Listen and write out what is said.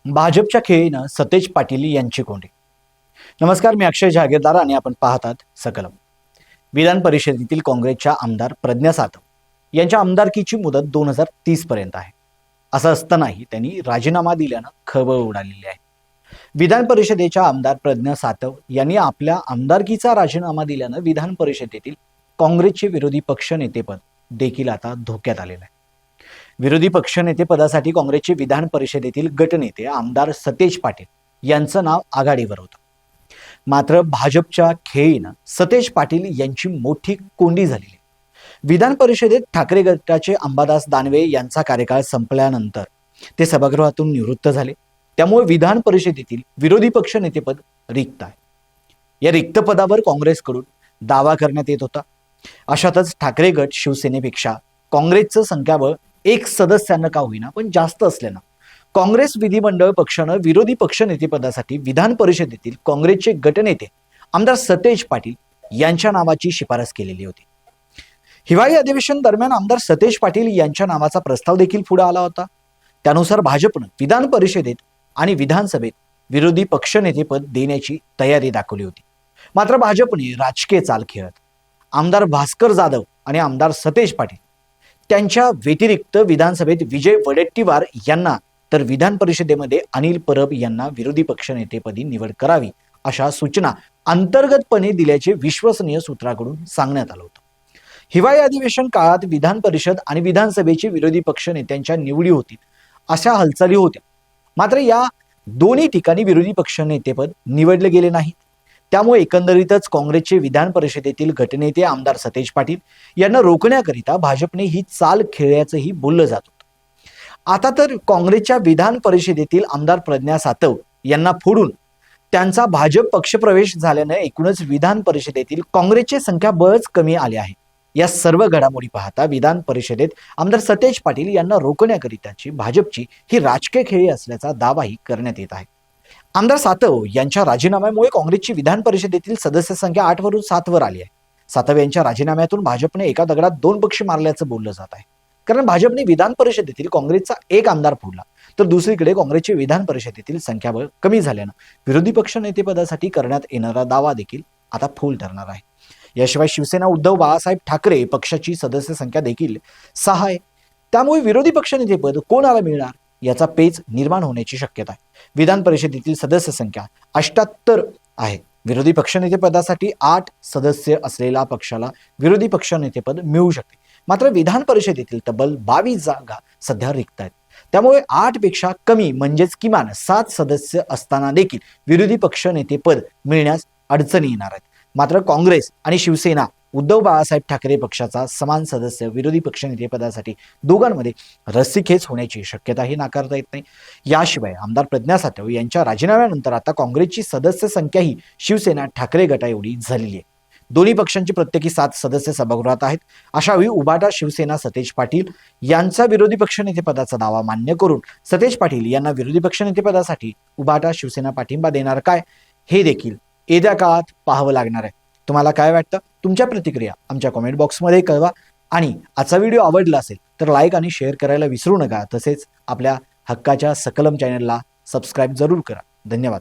भाजपच्या खेळीनं सतेज पाटील यांची कोंडी. नमस्कार, मी अक्षय जहागीरदार आणि आपण पाहतात सकलम. विधान परिषदेतील काँग्रेसच्या आमदार प्रज्ञा सातव यांच्या आमदारकीची मुदत 2030 पर्यंत आहे. असं असतानाही त्यांनी राजीनामा दिल्यानं खळबळ उडालेली आहे. विधान परिषदेच्या आमदार प्रज्ञा सातव यांनी आपल्या आमदारकीचा राजीनामा दिल्यानं विधान परिषदेतील काँग्रेसचे विरोधी पक्षनेतेपद देखील आता धोक्यात आलेलं आहे. विरोधी पक्षनेतेपदासाठी काँग्रेसचे विधान परिषदेतील गटनेते आमदार सतेज पाटील यांचं नाव आघाडीवर होतं. मात्र भाजपच्या खेळीनं सतेज पाटील यांची मोठी कोंडी झालेली आहे. विधान परिषदेत ठाकरे गटाचे अंबादास दानवे यांचा कार्यकाळ संपल्यानंतर ते सभागृहातून निवृत्त झाले. त्यामुळे विधान परिषदेतील विरोधी पक्षनेतेपद रिक्त आहे. या रिक्त पदावर काँग्रेसकडून दावा करण्यात येत होता. अशातच ठाकरे गट शिवसेनेपेक्षा काँग्रेसचं संख्याबळ एक सदस्यांना का होईना पण जास्त असल्यानं काँग्रेस विधिमंडळ पक्षानं विरोधी पक्षनेतेपदासाठी विधान परिषदेतील काँग्रेसचे गटनेते आमदार सतेज पाटील यांच्या नावाची शिफारस केलेली होती. हिवाळी अधिवेशन दरम्यान आमदार सतेज पाटील यांच्या नावाचा प्रस्ताव देखील पुढे आला होता. त्यानुसार भाजपनं विधान परिषदेत आणि विधानसभेत विरोधी पक्षनेतेपद देण्याची तयारी दाखवली होती. मात्र भाजपने राजकीय चाल खेळत आमदार भास्कर जाधव आणि आमदार सतेज पाटील त्यांच्या व्यतिरिक्त विधानसभेत विजय वडेट्टीवार यांना तर विधान परिषदेमध्ये अनिल परब यांना विरोधी पक्षनेतेपदी निवड करावी अशा सूचना अंतर्गतपणे दिल्याचे विश्वसनीय सूत्राकडून सांगण्यात आलं होतं. हिवाळी अधिवेशन काळात विधान परिषद आणि विधानसभेचे विरोधी पक्षनेत्यांच्या निवडी होतील अशा हालचाली होत्या. मात्र या दोन्ही ठिकाणी विरोधी पक्षनेतेपद निवडले गेले नाहीत. त्यामुळे एकंदरीतच काँग्रेसचे विधान परिषदेतील गटनेते आमदार सतेज पाटील यांना रोखण्याकरिता भाजपने ही चाल खेळल्याचंही बोललं जात होतं. आता तर काँग्रेसच्या विधान परिषदेतील आमदार प्रज्ञा सातव यांना फोडून त्यांचा भाजप पक्षप्रवेश झाल्यानं एकूणच विधान परिषदेतील काँग्रेसचे संख्याबळच कमी आले आहे. या सर्व घडामोडी पाहता विधान परिषदेत आमदार सतेज पाटील यांना रोखण्याकरिताची भाजपची ही राजकीय खेळी असल्याचा दावाही करण्यात येत आहे. आमदार सातव यांच्या राजीनाम्यामुळे काँग्रेसची विधान परिषदेतील सदस्य संख्या 8 वरून 7 वर आली आहे. सातव यांच्या राजीनाम्यातून भाजपने एका दगडात 2 पक्षी मारल्याचं बोललं जात आहे. कारण भाजपने विधान परिषदेतील काँग्रेसचा एक आमदार फोडला तर दुसरीकडे काँग्रेसचे विधान परिषदेतील संख्याबळ कमी झाल्यानं विरोधी पक्षनेतेपदासाठी करण्यात येणारा दावा देखील आता फोल ठरणार आहे. याशिवाय शिवसेना उद्धव बाळासाहेब ठाकरे पक्षाची सदस्य संख्या देखील 6 आहे. त्यामुळे विरोधी पक्षनेतेपद कोणाला मिळणार याचा पेच निर्माण होण्याची शक्यता आहे. विधान परिषदेतील सदस्य संख्या 78 आहे. विरोधी पक्षनेतेपदासाठी 8 सदस्य असलेल्या पक्षाला विरोधी पक्षनेतेपद मिळू शकते. मात्र विधान परिषदेतील तब्बल 22 जागा सध्या रिक्त आहेत. त्यामुळे 8 पेक्षा कमी म्हणजेच किमान 7 सदस्य असताना देखील विरोधी पक्षनेतेपद मिळण्यास अडचणी येणार आहेत. मात्र काँग्रेस आणि शिवसेना उद्धव बाळासाहेब ठाकरे पक्षाचा समान सदस्य विरोधी पक्षनेतेपदासाठी दोघांमध्ये रस्सीखेच होण्याची शक्यताही नाकारता येत नाही. याशिवाय आमदार प्रज्ञा सातव यांच्या राजीनाम्यानंतर आता काँग्रेसची सदस्य संख्याही शिवसेना ठाकरे गटा एवढी झालेली आहे. दोन्ही पक्षांची प्रत्येकी 7 सदस्य सभागृहात आहेत. अशावेळी उभाटा शिवसेना सतेज पाटील यांचा विरोधी पक्षनेतेपदाचा दावा मान्य करून सतेज पाटील यांना विरोधी पक्षनेतेपदासाठी उभाटा शिवसेना पाठिंबा देणार काय हे देखील येत्या काळात पाहावं लागणार आहे. तुम्हाला काय वाटतं? तुमच्या प्रतिक्रिया आमच्या कमेंट बॉक्समध्ये कळवा आणि आजचा व्हिडिओ आवडला असेल तर लाईक आणि शेअर करायला विसरू नका. तसेच आपल्या हक्काच्या सकलम चॅनलला सबस्क्राईब जरूर करा. धन्यवाद.